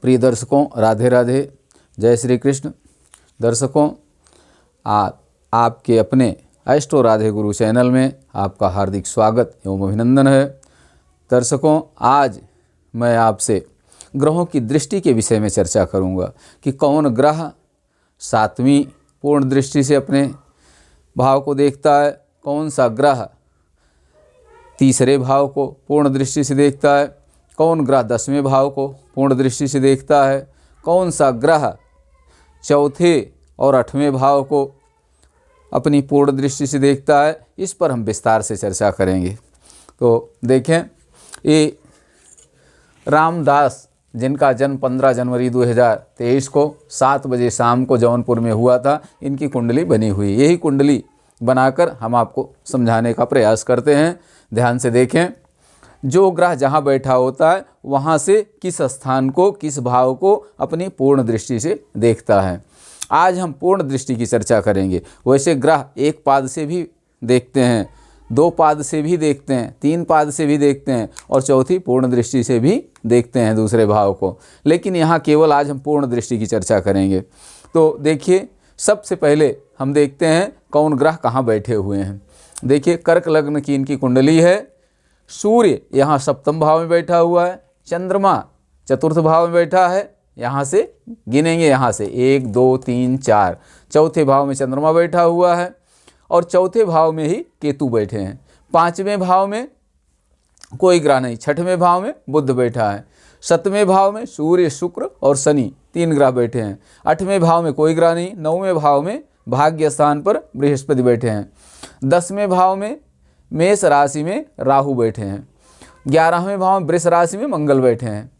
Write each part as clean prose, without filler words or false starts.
प्रिय दर्शकों, राधे राधे, जय श्री कृष्ण। दर्शकों, आपके अपने एस्ट्रो राधे गुरु चैनल में आपका हार्दिक स्वागत एवं अभिनंदन है। दर्शकों, आज मैं आपसे ग्रहों की दृष्टि के विषय में चर्चा करूंगा कि कौन ग्रह सातवीं पूर्ण दृष्टि से अपने भाव को देखता है, कौन सा ग्रह तीसरे भाव को पूर्ण दृष्टि से देखता है, कौन ग्रह 10वें भाव को पूर्ण दृष्टि से देखता है, कौन सा ग्रह चौथे और 8वें भाव को अपनी पूर्ण दृष्टि से देखता है। इस पर हम विस्तार से चर्चा करेंगे। तो देखें, ये रामदास, जिनका जन्म 15 जनवरी 2023 को 7 बजे शाम को जौनपुर में हुआ था, इनकी कुंडली बनी हुई। यही कुंडली बनाकर हम आपको समझाने का प्रयास करते हैं। ध्यान से देखें, जो ग्रह जहाँ बैठा होता है वहाँ से किस स्थान को, किस भाव को अपनी पूर्ण दृष्टि से देखता है। आज हम पूर्ण दृष्टि की चर्चा करेंगे। वैसे ग्रह एक पाद से भी देखते हैं, 2 पाद से भी देखते हैं, 3 पाद से भी देखते हैं और चौथी पूर्ण दृष्टि से भी देखते हैं दूसरे भाव को। लेकिन यहाँ केवल आज हम पूर्ण दृष्टि की चर्चा करेंगे। तो देखिए, सबसे पहले हम देखते हैं कौन ग्रह कहाँ बैठे हुए हैं। देखिए, कर्क लग्न की इनकी कुंडली है। सूर्य यहाँ सप्तम भाव में बैठा हुआ है, चंद्रमा चतुर्थ भाव में बैठा है। यहाँ से गिनेंगे, यहाँ से 1 2 3 4, चौथे भाव में चंद्रमा बैठा हुआ है और चौथे भाव में ही केतु बैठे हैं। 5वें भाव में कोई ग्रह नहीं, 6वें भाव में बुध बैठा है। 7वें भाव में सूर्य, शुक्र और शनि 3 ग्रह बैठे हैं। 8वें भाव में कोई ग्रह नहीं। 9वें भाव में भाग्य स्थान पर बृहस्पति बैठे हैं। 10वें भाव में मेष राशि में राहु बैठे हैं। 11वें भाव में वृष राशि में मंगल बैठे हैं।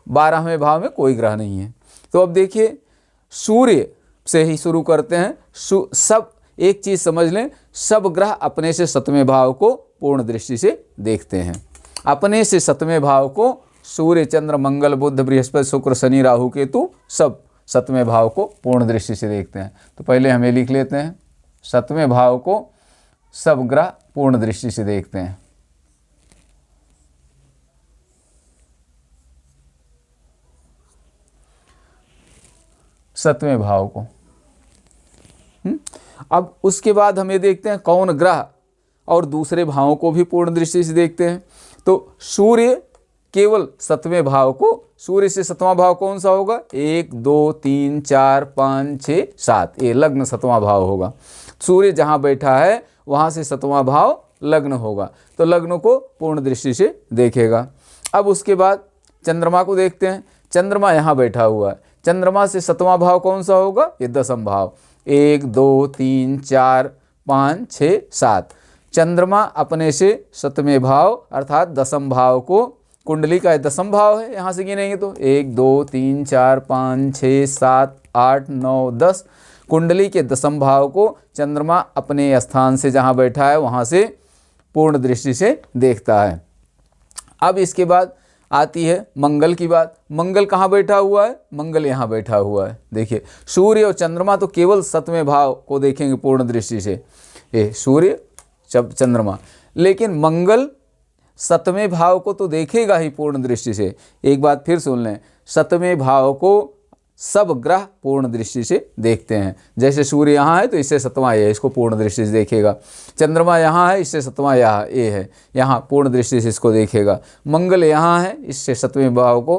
12वें भाव में कोई ग्रह नहीं है। तो अब देखिए, सूर्य से ही शुरू करते हैं। सब एक चीज़ समझ लें, सब ग्रह अपने से 7वें भाव को पूर्ण दृष्टि से देखते हैं। अपने से 7वें भाव को सूर्य, चंद्र, मंगल, बुध, बृहस्पति, शुक्र, शनि, राहु, केतु सब 7वें भाव को पूर्ण दृष्टि से देखते हैं। तो पहले हमें लिख लेते हैं, 7वें भाव को सब ग्रह पूर्ण दृष्टि से देखते हैं। सतवें भाव को। अब उसके बाद हम ये देखते हैं कौन ग्रह और दूसरे भावों को भी पूर्ण दृष्टि से देखते हैं। तो सूर्य केवल 7वें भाव को, सूर्य से 7वां भाव कौन सा होगा? 1 2 3 4 5 6 7, ये लग्न 7वां भाव होगा। सूर्य जहाँ बैठा है वहाँ से 7वां भाव लग्न होगा, तो लग्न को पूर्ण दृष्टि से देखेगा। अब उसके बाद चंद्रमा को देखते हैं। चंद्रमा यहाँ बैठा हुआ है। चंद्रमा से 7वां भाव कौन सा होगा? ये 10वां भाव। 1 2 3 4 5 6 7, चंद्रमा अपने से 7वें भाव अर्थात 10वें भाव को, कुंडली का 10वां भाव है, यहाँ से गिनेंगे तो 1 2 3 4 5 6 7 8 9 10, कुंडली के 10वें भाव को चंद्रमा अपने स्थान से जहाँ बैठा है वहाँ से पूर्ण दृष्टि से देखता है। अब इसके बाद आती है मंगल की बात। मंगल कहाँ बैठा हुआ है? मंगल यहाँ बैठा हुआ है। देखिए, सूर्य और चंद्रमा तो केवल 7वें भाव को देखेंगे पूर्ण दृष्टि से, ये सूर्य चंद्रमा, लेकिन मंगल 7वें भाव को तो देखेगा ही पूर्ण दृष्टि से। एक बात फिर सुन लें, 7वें भाव को सब ग्रह पूर्ण दृष्टि से देखते हैं। जैसे सूर्य यहाँ है तो इससे 7वां ये है, इसको पूर्ण दृष्टि से देखेगा। चंद्रमा यहाँ है, इससे 7वां यहाँ ये है, यहाँ पूर्ण दृष्टि से इसको देखेगा। मंगल यहाँ है, इससे 7वें भाव को,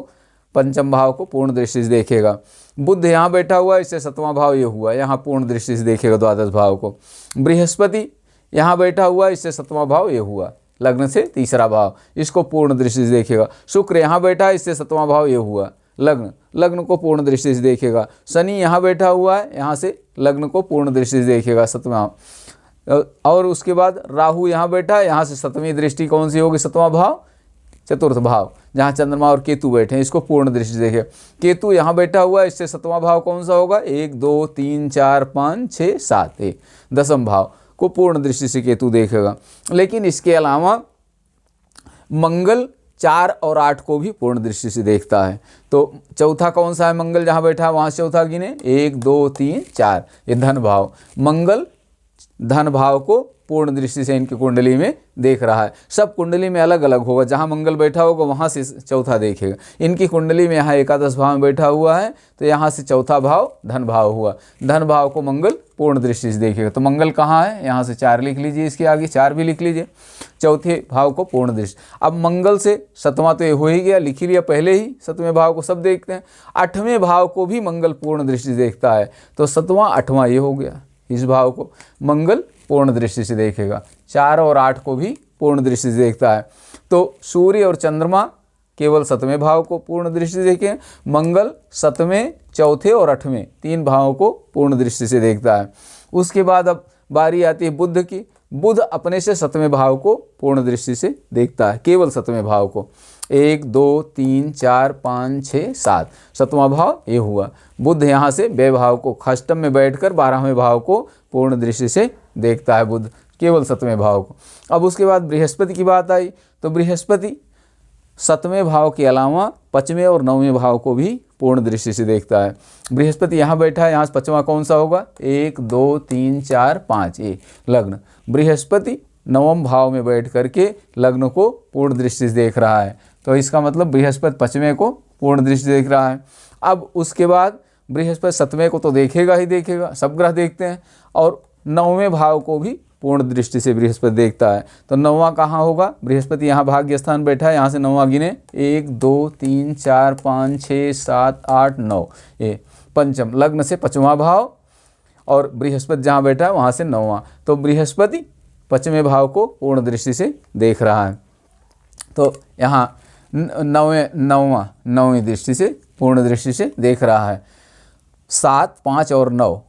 5वें भाव को पूर्ण दृष्टि से देखेगा। बुध यहाँ बैठा हुआ है, इससे 7वां भाव ये हुआ, यहाँ पूर्ण दृष्टि से देखेगा 12 भाव को। बृहस्पति यहाँ बैठा हुआ है, इससे 7वां भाव ये हुआ, लग्न से तीसरा भाव, इसको पूर्ण दृष्टि से देखेगा। शुक्र यहाँ बैठा है, इससे 7वां भाव ये हुआ, लग्न को पूर्ण दृष्टि से देखेगा। शनि यहाँ बैठा हुआ है, यहाँ से लग्न को पूर्ण दृष्टि से देखेगा, 7वां। और उसके बाद राहु यहाँ बैठा है, यहाँ से 7वीं दृष्टि कौन सी होगी? 7वां भाव, चतुर्थ भाव, जहाँ चंद्रमा और केतु बैठे हैं, इसको पूर्ण दृष्टि से देखेगा। केतु यहाँ बैठा हुआ है, इससे 7वां भाव कौन सा होगा? 1 2 3 4 5 6 7, 10वें भाव को पूर्ण दृष्टि से केतु देखेगा। लेकिन इसके अलावा मंगल 4 और 8 को भी पूर्ण दृष्टि से देखता है। तो चौथा कौन सा है? मंगल जहाँ बैठा है वहाँ से चौथा गिने, 1 2 3 4, ये धन भाव। मंगल धन भाव को पूर्ण दृष्टि से इनकी कुंडली में देख रहा है। सब कुंडली में अलग अलग होगा, जहाँ मंगल बैठा होगा वहाँ से चौथा देखेगा। इनकी कुंडली में यहाँ एकादश भाव में बैठा हुआ है तो यहाँ से चौथा भाव धन भाव हुआ। धन भाव को मंगल पूर्ण दृष्टि से देखेगा। तो मंगल कहाँ है, यहाँ से 4 लिख लीजिए, इसके आगे 4 भी लिख लीजिए। चौथे भाव को पूर्ण दृष्टि। अब मंगल से सतवां तो ये हो ही गया, लिख ही लिया पहले ही, 7वें भाव को सब देखते हैं। 8वें भाव को भी मंगल पूर्ण दृष्टि से देखता है, तो 7वां 8वां ये हो गया। इस भाव को मंगल पूर्ण दृष्टि से देखेगा। 4 और 8 को भी पूर्ण दृष्टि से देखता है। तो सूर्य और चंद्रमा केवल 7वें भाव को पूर्ण दृष्टि से देखें, मंगल 7वें, चौथे और 8वें 3 भावों को पूर्ण दृष्टि से देखता है। उसके बाद अब बारी आती है बुध की। बुध अपने से 7वें भाव को पूर्ण दृष्टि से देखता है, केवल 7वें भाव को। 1 2 3 4 5 6 7 7वां भाव ये हुआ। बुध यहाँ से व्यय भाव को खष्टम में बैठकर 12वें भाव को पूर्ण दृष्टि से देखता है, बुध केवल 7वें भाव को। अब उसके बाद बृहस्पति की बात आई, तो बृहस्पति 7वें भाव के अलावा 5वें और 9वें भाव को भी पूर्ण दृष्टि से देखता है। बृहस्पति यहाँ बैठा है, यहाँ से 5वां कौन सा होगा, 1 2 3 4 5 ये लग्न। बृहस्पति 9वें भाव में बैठ करके लग्न को पूर्ण दृष्टि से देख रहा है, तो इसका मतलब बृहस्पति 5वें को पूर्ण दृष्टि से देख रहा है। अब उसके बाद बृहस्पति 7वें को तो देखेगा ही देखेगा, सब ग्रह देखते हैं, और 9वें भाव को भी पूर्ण दृष्टि से बृहस्पति देखता है। तो 9वां कहाँ होगा, बृहस्पति यहाँ भाग्य स्थान बैठा है, यहाँ से 9वां गिने 1 2 3 4 5 6 7 8 9 ये पंचम लग्न से 5वां भाव, और बृहस्पति जहाँ बैठा है वहाँ से 9वां, तो बृहस्पति 5वें भाव को पूर्ण दृष्टि से देख रहा है। तो यहाँ 9वीं दृष्टि से पूर्ण दृष्टि से देख रहा है। 7 5 और 9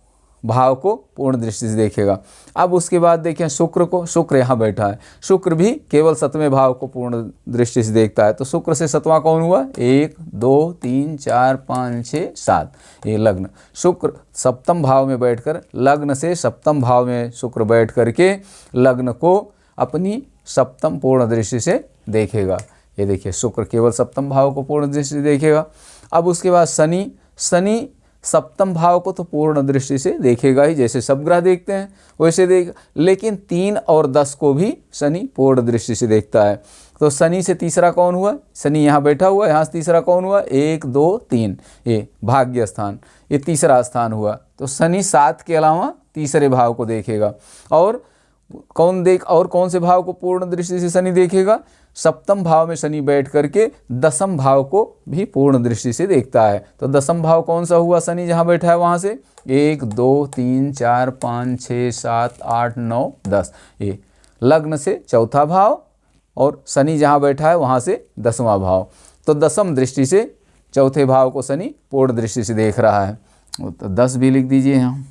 भाव को पूर्ण दृष्टि से देखेगा। अब उसके बाद देखें शुक्र को, शुक्र यहाँ बैठा है, शुक्र भी केवल 7वें भाव को पूर्ण दृष्टि से देखता है। तो शुक्र से 7वां कौन हुआ, 1 2 3 4 5 6 7 ये लग्न। शुक्र 7म भाव में बैठकर, लग्न से 7म भाव में शुक्र बैठ करके लग्न को अपनी 7म पूर्ण दृष्टि से देखेगा। ये देखिए शुक्र केवल 7म भाव को पूर्ण दृष्टि से देखेगा। अब उसके बाद शनि, शनि 7म भाव को तो पूर्ण दृष्टि से देखेगा ही, जैसे सब ग्रह देखते हैं वैसे देख, लेकिन 3 और 10 को भी शनि पूर्ण दृष्टि से देखता है। तो शनि से तीसरा कौन हुआ, शनि यहाँ बैठा हुआ, यहाँ से तीसरा कौन हुआ, 1 2 3 ये भाग्य स्थान, ये तीसरा स्थान हुआ। तो शनि 7 के अलावा तीसरे भाव को देखेगा। और कौन से भाव को पूर्ण दृष्टि से शनि देखेगा, 7म भाव में शनि बैठ करके 10म भाव को भी पूर्ण दृष्टि से देखता है। तो 10म भाव कौन सा हुआ, शनि जहाँ बैठा है वहाँ से 1 2 3 4 5 6 7 8 9 10 ये लग्न से चौथा भाव, और शनि जहाँ बैठा है वहाँ से 10वां भाव। तो 10म दृष्टि से चौथे भाव को शनि पूर्ण दृष्टि से देख रहा है, तो 10 भी लिख दीजिए यहाँ।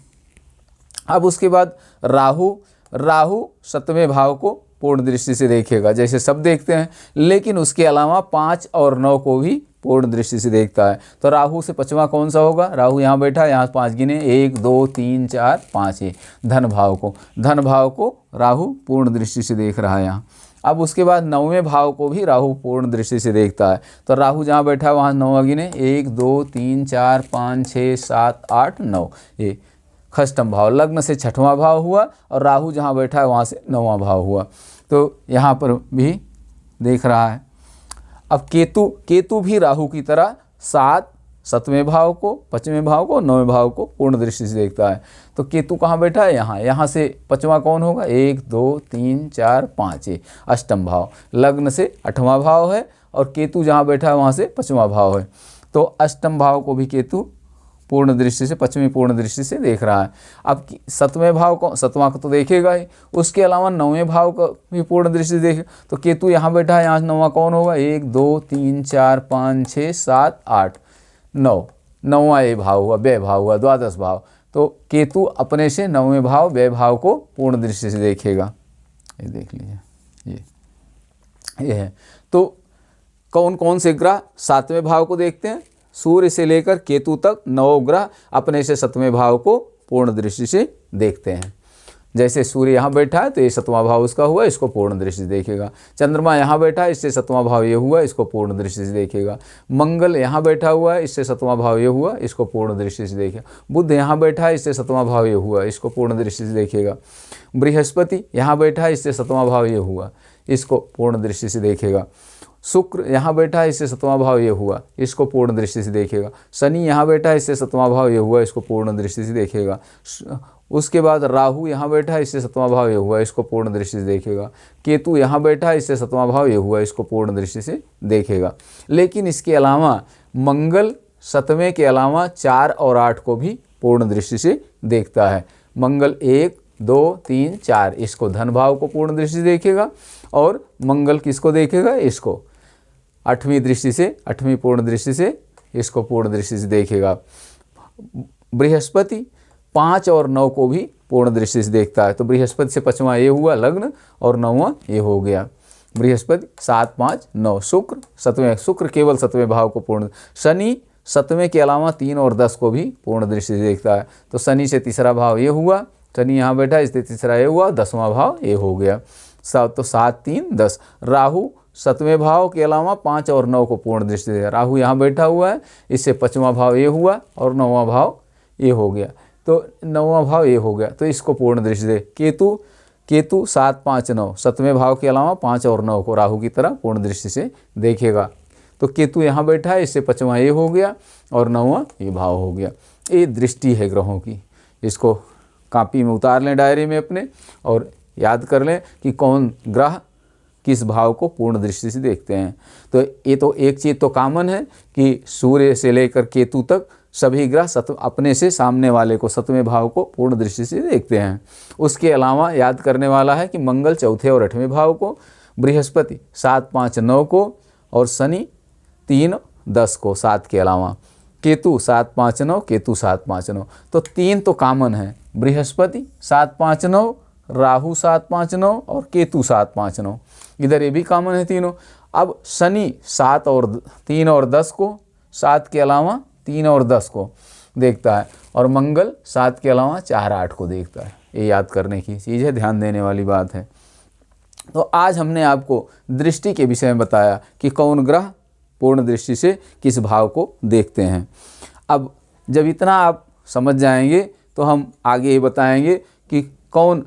अब उसके बाद राहु, राहु 7वें भाव को पूर्ण दृष्टि से देखेगा, जैसे सब देखते हैं, लेकिन उसके अलावा 5 और 9 को भी पूर्ण दृष्टि से देखता है। तो राहु से 5वां कौन सा होगा, राहु यहाँ बैठा है, यहाँ 5 गिने 1 2 3 4 5 ये धन भाव को राहु पूर्ण दृष्टि से देख रहा है यहाँ। अब उसके बाद 9वें भाव को भी राहु पूर्ण दृष्टि से देखता है। तो राहु जहाँ बैठा है वहाँ 9 गिने 1 2 3 4 5 6 7 8 9 ये खष्टम भाव, लग्न से 6वां भाव हुआ, और राहु जहाँ बैठा है वहाँ से 9वां भाव हुआ। तो यहाँ पर भी देख रहा है। अब केतु भी राहु की तरह 7वें भाव को, 5वें भाव को, 9वें भाव को पूर्ण दृष्टि से देखता है। तो केतु कहाँ बैठा है, यहाँ से 5वां कौन होगा, 1 2 3 4 5 ये अष्टम भाव, लग्न से 8वां भाव है, और केतु जहाँ बैठा है वहाँ से 5वां भाव है। तो अष्टम भाव को भी केतु पूर्ण दृष्टि से, 5वीं पूर्ण दृष्टि से देख रहा है। अब 7वें भाव को, 7वां को तो देखेगा ही, उसके अलावा 9वें भाव को भी पूर्ण दृष्टि से देखे। तो केतु यहाँ बैठा है, यहाँ 9वां कौन होगा, 1 2 3 4 5 6 7 8 9 9वां ये भाव हुआ, व्यय भाव हुआ, द्वादश भाव। तो केतु अपने से 9वें भाव व्यय भाव को पूर्ण दृष्टि से देखेगा। ये देख लीजिए, ये है। तो कौन कौन से ग्रह 7वें भाव को देखते हैं, सूर्य से लेकर केतु तक 9 ग्रह अपने से 7वें भाव को पूर्ण दृष्टि से देखते हैं। जैसे सूर्य यहाँ बैठा है तो ये 7वां भाव उसका हुआ, इसको पूर्ण दृष्टि से देखेगा। चंद्रमा यहाँ बैठा है, इससे 7वां भाव ये हुआ, इसको पूर्ण दृष्टि से देखेगा। मंगल यहाँ बैठा हुआ है, इससे 7वां भाव ये हुआ, इसको पूर्ण दृष्टि से देखेगा। बुध यहाँ बैठा है, इससे 7वां भाव ये हुआ, इसको पूर्ण दृष्टि से देखेगा। बृहस्पति यहाँ बैठा है, इससे 7वां भाव ये हुआ, इसको पूर्ण दृष्टि से देखेगा। शुक्र यहाँ बैठा है, इससे 7वां भाव ये हुआ, इसको पूर्ण दृष्टि से देखेगा। शनि यहाँ बैठा है, इससे 7वां भाव ये हुआ, इसको पूर्ण दृष्टि से देखेगा। उसके बाद राहु यहाँ बैठा है, इससे 7वां भाव ये हुआ, इसको पूर्ण दृष्टि से देखेगा। केतु यहाँ बैठा है, इससे 7वां भाव ये हुआ, इसको पूर्ण दृष्टि से देखेगा। लेकिन इसके अलावा मंगल 7वें के अलावा 4 और 8 को भी पूर्ण दृष्टि से देखता है। मंगल 1, 2, 3, 4 इसको धन भाव को पूर्ण दृष्टि से देखेगा, और मंगल किसको देखेगा, इसको 8वीं दृष्टि से, 8वीं पूर्ण दृष्टि से इसको पूर्ण दृष्टि से देखेगा। बृहस्पति 5 और 9 को भी पूर्ण दृष्टि से देखता है। तो बृहस्पति से 5वां ये हुआ लग्न, और 9वां ये हो गया। बृहस्पति 7, 5, 9। शुक्र 7वें, शुक्र केवल 7वें भाव को पूर्ण। शनि 7वें के अलावा 3 और 10 को भी पूर्ण दृष्टि से देखता है। तो शनि से तीसरा भाव ये हुआ, शनि यहाँ बैठा, इससे तीसरा ये हुआ, 10वां भाव ये हो गया। तो 7, 3, 10। राहु 7वें भाव के अलावा 5 और 9 को पूर्ण दृष्टि से, राहु यहाँ बैठा हुआ है, इससे 5वां भाव ये हुआ, और 9वां भाव ये हो गया। तो 9वां भाव ये हो गया, तो इसको पूर्ण दृष्टि से। केतु 7, 5, 9 7वें भाव के अलावा 5 और 9 को राहु की तरह पूर्ण दृष्टि से देखेगा। तो केतु यहाँ बैठा है, इससे 5वां ये हो गया, और 9वां ये भाव हो गया। ये दृष्टि है ग्रहों की। इसको कॉपी में उतार लें, डायरी में अपने, और याद कर लें कि कौन ग्रह किस भाव को पूर्ण दृष्टि से देखते हैं। तो ये तो एक चीज़ तो कॉमन है कि सूर्य से लेकर केतु तक सभी ग्रह अपने से सामने वाले को 7वें भाव को पूर्ण दृष्टि से देखते हैं। उसके अलावा याद करने वाला है कि मंगल 4 और 8वें भाव को, बृहस्पति 7, 5, 9 को, और शनि 3, 10 को 7 के अलावा। केतु 7, 5, 9, केतु 7, 5, 9। तो 3 तो कॉमन है, बृहस्पति 7, 5, 9, राहु 7, 5, 9 और केतु 7, 5, 9। इधर ये भी कॉमन है तीनों। अब शनि 7 और 3 और 10 को, 7 के अलावा 3 और 10 को देखता है, और मंगल 7 के अलावा 4, 8 को देखता है। ये याद करने की चीज़ है, ध्यान देने वाली बात है। तो आज हमने आपको दृष्टि के विषय में बताया कि कौन ग्रह पूर्ण दृष्टि से किस भाव को देखते हैं। अब जब इतना आप समझ जाएंगे तो हम आगे ये बताएंगे कि कौन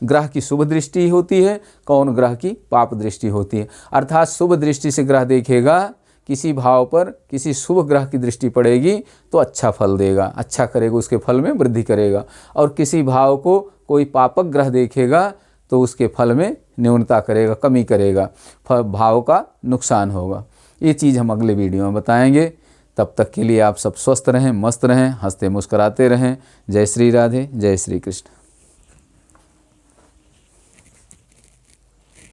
ग्रह की शुभ दृष्टि होती है, कौन ग्रह की पाप दृष्टि होती है। अर्थात शुभ दृष्टि से ग्रह देखेगा, किसी भाव पर किसी शुभ ग्रह की दृष्टि पड़ेगी तो अच्छा फल देगा, अच्छा करेगा, उसके फल में वृद्धि करेगा। और किसी भाव को कोई पापक ग्रह देखेगा तो उसके फल में न्यूनता करेगा, कमी करेगा, भाव का नुकसान होगा। ये चीज़ हम अगले वीडियो में बताएंगे। तब तक के लिए आप सब स्वस्थ रहें, मस्त रहें, हंसते मुस्कराते रहें। जय श्री राधे, जय श्री कृष्ण।